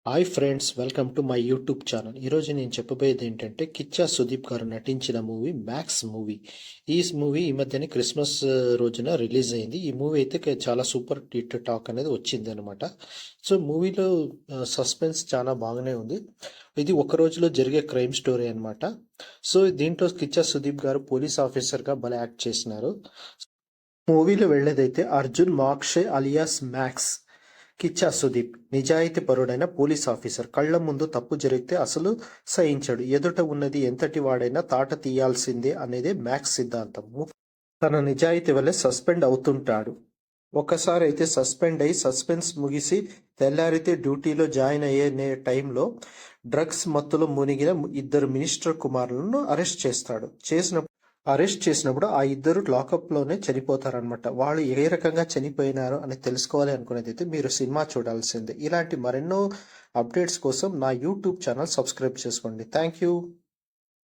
Hi friends, welcome to my YouTube channel. ఈరోజు నేను చెప్పబోయేది ఏంటంటే కిచ్చా సుదీప్ గారు నటించిన మూవీ మ్యాక్స్ మూవీ. ఈ మూవీ ఈ మధ్యనే క్రిస్మస్ రోజున రిలీజ్ అయింది. ఈ మూవీ అయితే చాలా సూపర్ హిట్ టాక్ అనేది వచ్చింది అనమాట. సో మూవీలో సస్పెన్స్ చాలా బాగానే ఉంది. ఇది ఒక రోజులో జరిగే క్రైమ్ స్టోరీ అనమాట. సో దీంట్లో కిచ్చా సుదీప్ గారు పోలీస్ ఆఫీసర్గా భలే యాక్ట్ చేసినారు. మూవీలో వెళ్ళేదైతే అర్జున్ మాక్షే అలియాస్ మ్యాక్స్. కిచ్చా సుదీప్ నిజాయితీ పరుడైన పోలీస్ ఆఫీసర్. కళ్ల ముందు తప్పు జరిగితే అసలు సహించడు. ఎదుట ఉన్నది ఎంతటి వాడైనా తాట తీయాల్సిందే అనేదే మ్యాక్స్ సిద్ధాంతం. తన నిజాయితీ వల్లే సస్పెండ్ అవుతుంటాడు. ఒకసారి అయితే సస్పెండ్ అయి సస్పెన్స్ ముగిసి తెల్లారితే డ్యూటీలో జాయిన్ అయ్యే టైంలో డ్రగ్స్ మత్తులో మునిగిన ఇద్దరు మినిస్టర్ కుమారులను అరెస్ట్ చేసినప్పుడు ఆ ఇద్దరు లాకప్లోనే చనిపోతారనమాట. వాళ్ళు ఏ రకంగా చనిపోయినారో అని తెలుసుకోవాలి అనుకునేది అయితే మీరు సినిమా చూడాల్సిందే. ఇలాంటి మరెన్నో అప్డేట్స్ కోసం నా యూట్యూబ్ ఛానల్ సబ్స్క్రైబ్ చేసుకోండి. Thank you.